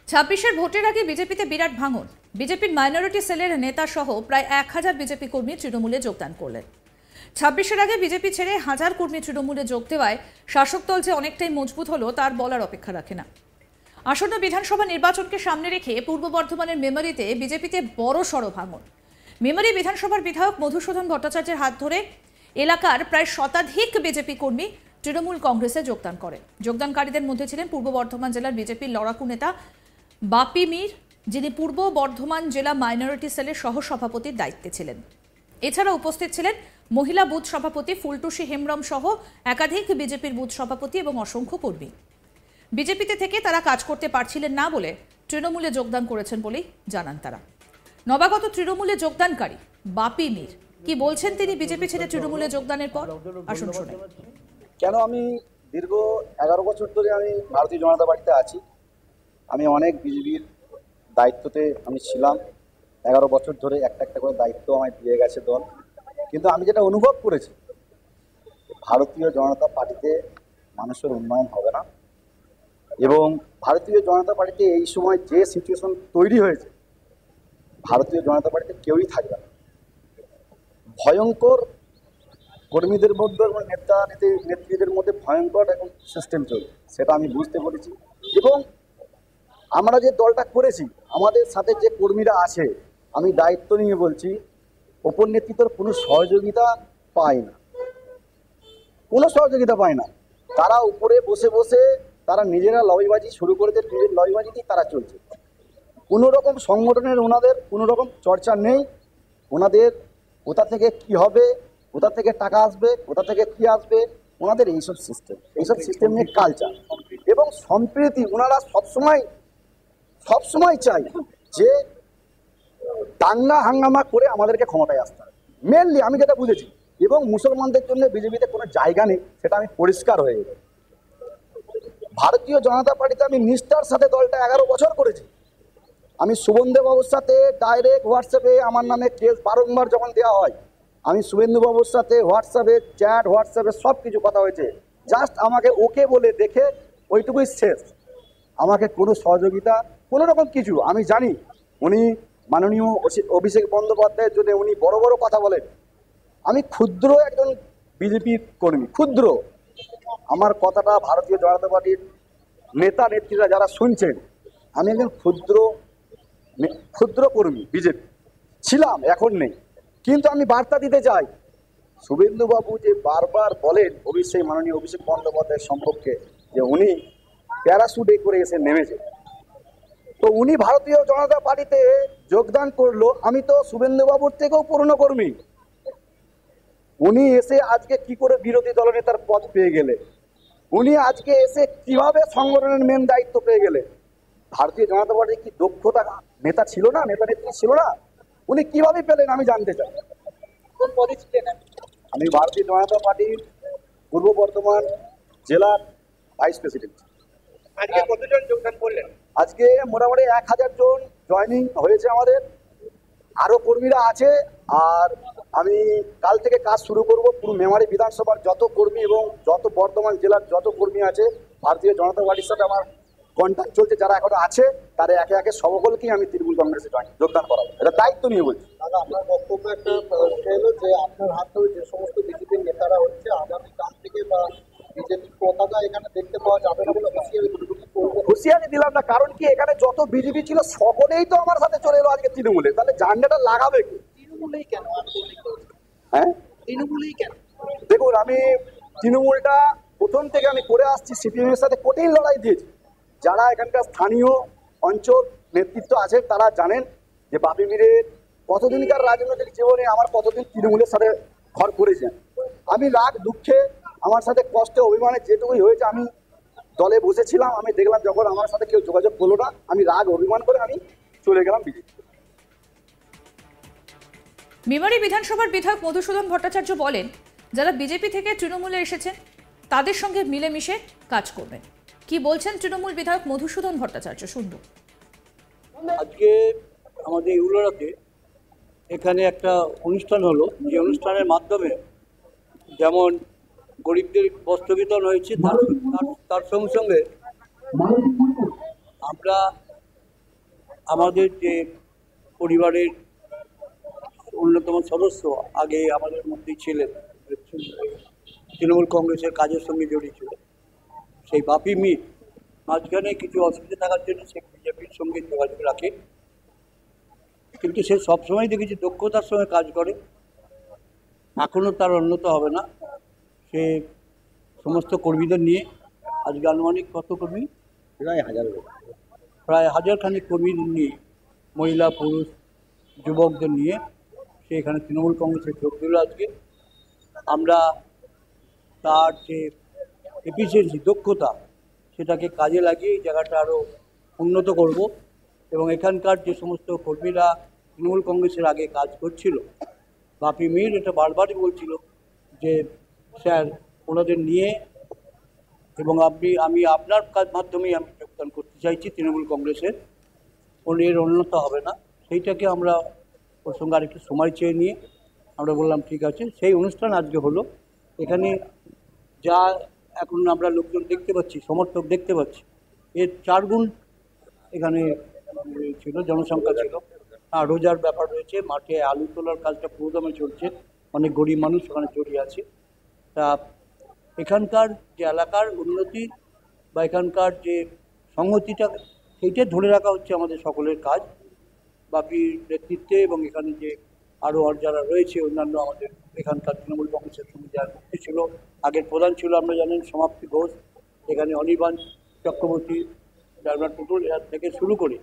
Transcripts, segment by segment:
ছাব্বিশের ভোটের আগে বিজেপিতে বিরাট ভাঙন। বিজেপির মাইনরিটি সেলের নেতা সহ প্রায় 1000 বিজেপি কর্মী তৃণমূলে যোগদান করলেন। ছাব্বিশের আগে বিজেপি ছেড়ে হাজার কর্মী তৃণমূলে যোগ দেওয়ায় শাসক দল যে অনেকটাই মজবুত হলো তার বলার অপেক্ষা রাখে না। আসন্ন বিধানসভা নির্বাচনকে সামনে রেখে পূর্ব বর্ধমানের মেমারিতে বিজেপিতে বড় সড় ভাঙন। মেমারি বিধানসভার বিধায়ক মধুসূদন ভট্টাচার্যের হাত ধরে এলাকার প্রায় শতাধিক বিজেপি কর্মী তৃণমূল কংগ্রেসে যোগদান করেন। যোগদানকারীদের মধ্যে ছিলেন পূর্ব বর্ধমান জেলার বিজেপির লড়াকু নেতা বাপি মির, যিনি পূর্ব বর্ধমান জেলা মাইনরিটি সেলের সহসভাপতির দায়িত্বে ছিলেন। এছাড়া উপস্থিত ছিলেন মহিলা বুথ সভাপতি ফুলটুসি হেমব্রম সহ একাধিক বিজেপির বুথ সভাপতি এবং অসংখ্য কর্মী। বিজেপিতে থেকে তারা কাজ করতে পারছিলেন না বলে তৃণমূলে যোগদান করেছেন বলেই জানান তারা। নবাগত তৃণমূলে যোগদানকারী বাপি মির কি বলছেন তিনি বিজেপি ছেড়ে তৃণমূলে যোগদানের পর, আসুন শুনে। কেন আমি দীর্ঘ 11 বছর ধরে আমি ভারতীয় জনতা পার্টিতে আছি। আমি অনেক বিজেপির দায়িত্বতে আমি ছিলাম। 11 বছর ধরে একটা একটা করে দায়িত্ব আমায় দিয়ে গেছে দল। কিন্তু আমি যেটা অনুভব করেছি, ভারতীয় জনতা পার্টিতে মানুষের উন্নয়ন হবে না এবং ভারতীয় জনতা পার্টিতে এই সময় যে সিচুয়েশন তৈরি হয়েছে, ভারতীয় জনতা পার্টিতে কেউই থাকবে না। ভয়ঙ্কর কর্মীদের মধ্যে এবং নেত্রীদের মধ্যে ভয়ঙ্কর এখন সিস্টেম চলছে, সেটা আমি বুঝতে পেরেছি। এবং আমরা যে দলটা করেছি, আমাদের সাথে যে কর্মীরা আছে, আমি দায়িত্ব নিয়ে বলছি, ওপর নেতৃত্বের কোনো সহযোগিতা পায় না, কোনো সহযোগিতা পায় না। তারা উপরে বসে বসে তারা নিজেরা লবিবাজি শুরু করেছে, নিজের লবিবাজিতেই তারা চলছে। কোনো রকম সংগঠনের ওনাদের কোনো রকম চর্চা নেই। ওনাদের কোথা থেকে কি হবে, কোথা থেকে টাকা আসবে, কোথা থেকে কি আসবে, ওনাদের এইসব সিস্টেম নিয়ে কালচার এবং সম্প্রীতি। ওনারা সবসময় চাই যে দাঙ্গা হাঙ্গামা করে আমাদেরকে ক্ষমতায় আসতে হবে, মেনলি আমি যেটা বুঝেছি। এবং মুসলমানদের জন্য বিজেপিতে কোনো জায়গা নেই, সেটা আমি পরিষ্কার হয়ে গেল। ভারতীয় জনতা পার্টিতে আমি নিষ্ঠার সাথে দলটা 11 বছর করেছি। আমি শুভেন্দুবাবুর সাথে ডাইরেক্ট হোয়াটসঅ্যাপে আমার নামে কেস বারংবার যখন দেওয়া হয়, আমি শুভেন্দুবাবুর সাথে হোয়াটসঅ্যাপে চ্যাট, হোয়াটসঅ্যাপে সব কিছু কথা হয়েছে। জাস্ট আমাকে ওকে বলে দেখে ওইটুকুই শেষ। আমাকে কোনো সহযোগিতা, কোনো রকম কিছু, আমি জানি উনি মাননীয় অভিষেক বন্দ্যোপাধ্যায়ের জন্য উনি বড় বড় কথা বলেন। আমি ক্ষুদ্র একজন বিজেপির কর্মী, ক্ষুদ্র। আমার কথাটা ভারতীয় জনতা পার্টির নেতা নেত্রীরা যারা শুনছেন, আমি একজন ক্ষুদ্র কর্মী, বিজেপি ছিলাম, এখন নেই। কিন্তু আমি বার্তা দিতে চাই, শুভেন্দুবাবু যে বারবার বলেন মাননীয় অভিষেক বন্দ্যোপাধ্যায়ের সম্পর্কে, যে উনি প্যারাশুটে করে এসে নেমেছে, তো উনি ভারতীয় জনতা পার্টিতে যোগদান করলো। আমি তো শুভেন্দুবাবুর থেকেও পুরনো কর্মী। উনি এসে আজকে কি করে বিরোধী দলনেতার পদ পেয়ে গেলে, উনি আজকে এসে কিভাবে সংগঠনের মেন দায়িত্ব পেয়ে গেলে, ভারতীয় জনতা পার্টির কি দক্ষতা নেতা ছিল না, নেতা নেত্রী ছিল না? উনি কিভাবে পেলেন আমি জানতে চাই। কোন পদে ছিলেন? আমি ভারতীয় জনতা পার্টির পূর্ব বর্ধমান জেলার ভাইস প্রেসিডেন্ট। আজকে কতজন যোগদান করলেন? আজকে মোটামুটি 1000 জন জয়েনিং হয়েছে আমাদের, আরো কর্মীরা আছে। আর আমি কাল থেকে কাজ শুরু করব। পুরো মেমারি বিধানসভার যত কর্মী এবং যত বর্ধমান জেলার যত কর্মী আছে, ভারতীয় জনতা পার্টির সাথে আমার কন্ট্যাক্ট চলছে, যারা এখনো আছে তারা একে একে সকলকেই আমি তৃণমূল কংগ্রেসে যোগদান করাবো, এটা দায়িত্ব নিয়ে বলছি। দাদা, আপনার বক্তব্য একটা হলো যে আপনার হাত ধরে যে সমস্ত বিজেপির নেতারা হচ্ছে, আগামী কাল থেকে বা বিজেপির পতাকা এখানে দেখতে পাওয়া যাবে না বলে হুঁশিয়ারি দিলাম না। কারণ কি, এখানে যত বিজেপি ছিল সকলেই তো আমার সাথে চলে এলো আজকে তৃণমূলে, তাহলে ঝান্ডাটা লাগাবে কি? তৃণমূলেই কেন? হ্যাঁ, তৃণমূলেই কেন? দেখুন, আমি তৃণমূলটা প্রথম থেকে আমি করে আসছি, সিপিএম এর সাথে কঠিন লড়াই দিয়েছি। যারা এখানকার স্থানীয় অঞ্চল নেতৃত্ব আছে তারা জানেন যে বাপি মিরের কতদিনকার রাজনৈতিক জীবনে আমার কতদিন তৃণমূলের সাথে ঘর করেছেন। আমি রাগ দুঃখে, আমার সাথে কষ্টে অভিমানে যেটুকুই হয়েছে, আমি দলে বসেছিলাম। আমি দেখলাম যখন আমার সাথে কেউ যোগাযোগ করলো না, আমি রাগ অভিমান করে আমি চলে গেলাম বিজেপি। মেমারি বিধানসভার বিধায়ক মধুসূদন ভট্টাচার্য বলেন, যারা বিজেপি থেকে তৃণমূলে এসেছেন তাদের সঙ্গে মিলেমিশে কাজ করবেন। কি বলছেন তৃণমূল বিধায়ক মধুসূদন ভট্টাচার্য, শুনব। আজকে আমাদের ইউলোরাতে এখানে একটা অনুষ্ঠান হলো, যে অনুষ্ঠানের মাধ্যমে যেমন গরিবদের বস্ত্র বিতরণ হয়েছে, তার সঙ্গে সঙ্গে আমরা আমাদের যে পরিবারের অন্যতম সদস্য আগে আমাদের মধ্যেই ছিলেন, তৃণমূল কংগ্রেসের কাজের সঙ্গে জড়িত ছিল, সেই বাপি মির মাঝখানে কিছু অসুবিধা থাকার জন্য সে বিজেপির সঙ্গে যোগাযোগ রাখে, কিন্তু সে সবসময় দেখেছি দক্ষতার সঙ্গে কাজ করে। এখনও তার উন্নত হবে না। সে সমস্ত কর্মীদের নিয়ে আজকে আনুমানিক কত কর্মী, প্রায় 1000 খানিক কর্মীদের নিয়ে, মহিলা পুরুষ যুবকদের নিয়ে সে এখানে তৃণমূল কংগ্রেসে যোগ দিল। আজকে আমরা তার যে এফিসিয়েন্সি, দক্ষতা, সেটাকে কাজে লাগিয়ে এই জায়গাটা আরও উন্নত করব। এবং এখানকার যে সমস্ত কর্মীরা তৃণমূল কংগ্রেসের আগে কাজ করছিল, বাপি মির এটা বারবারই বলছিল যে স্যার ওনাদের নিয়ে এবং আমি আপনার মাধ্যমেই আমি যোগদান করতে চাইছি তৃণমূল কংগ্রেসের, এর উন্নত হবে না। সেইটাকে আমরা ওর সঙ্গে আরেকটু সময় চেয়ে নিয়ে আমরা বললাম ঠিক আছে। সেই অনুষ্ঠান আজকে হলো। এখানে যা এখন আমরা লোকজন দেখতে পাচ্ছি, সমর্থক দেখতে পাচ্ছি, এর 4 গুণ এখানে ছিল, জনসংখ্যা ছিল। রোজার ব্যাপার রয়েছে, মাঠে আলু তোলার কাজটা পুরোদমে চলছে, অনেক গরিব মানুষ ওখানে জড়িয়ে আছে। তা এখানকার যে এলাকার উন্নতি বা এখানকার যে সংহতিটা, সেইটা ধরে রাখা হচ্ছে আমাদের সকলের কাজ। বাপির নেতৃত্বে এবং এখানে যে আরও যারা রয়েছে অন্যান্য আমাদের এখানকার তৃণমূল কংগ্রেসের সঙ্গে যারা মুক্তি ছিল, আগের প্রধান ছিল আমরা জানেন সমাপ্তি ঘোষ, এখানে অনির্বাণ চক্রবর্তী, ডারবার টুটুল থেকে শুরু করে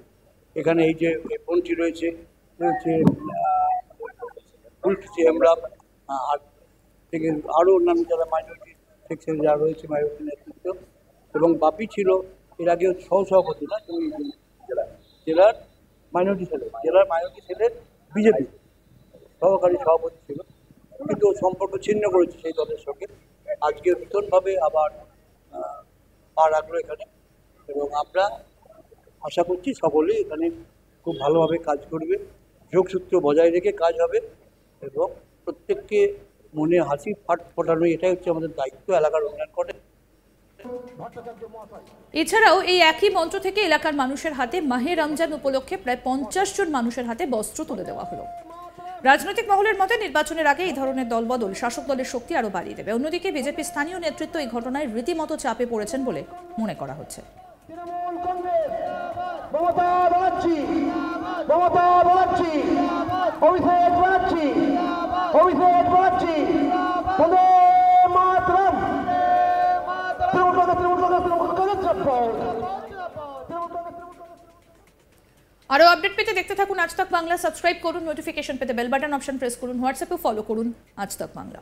এখানে এই যে পন্থী রয়েছে হেমরাম, আর থেকে আরও অন্যান্য যারা মাইনরিটি সেকশনে যারা রয়েছে, মাইনরিটি নেতৃত্ব। এবং বাপি ছিল এর আগেও সহসভাপতি না জেলার মাইনরিটি সেলের বিজেপি সহকারী সভাপতি ছিল, কিন্তু সম্পর্ক ছিন্ন করেছে সেই দলের সঙ্গে। আজকে নতুনভাবে আবার পা রাখলো এখানে, এবং আমরা আশা করছি সকলেই এখানে খুব ভালোভাবে কাজ করবে, যোগসূত্র বজায় রেখে কাজ হবে এবং প্রত্যেককে মনে হাসি ফোটানো, এটাই হচ্ছে আমাদের দায়িত্ব এলাকার উন্নয়ন করে। এছাড়াও এই একই মঞ্চ থেকে এলাকার মানুষের হাতে মাহে রমজান উপলক্ষে প্রায় 50 জন মানুষের হাতে বস্ত্র তুলে দেওয়া হলো। রাজনৈতিক মহলের মতে নির্বাচনের আগে এই ধরনের দলবদল শাসক দলের শক্তি আরো বাড়িয়ে দেবে। অন্যদিকে বিজেপি স্থানীয় নেতৃত্ব এই ঘটনায় রীতিমতো চাপে পড়েছেন বলে মনে করা হচ্ছে। আরো আপডেট পেতে দেখতে থাকুন আজ তক বাংলা। সাবস্ক্রাইব করুন, নোটিফিকেশন পেতে বেল বাটন অপশন প্রেস করুন, হোয়াটসঅ্যাপে ফলো করুন আজ তক বাংলা।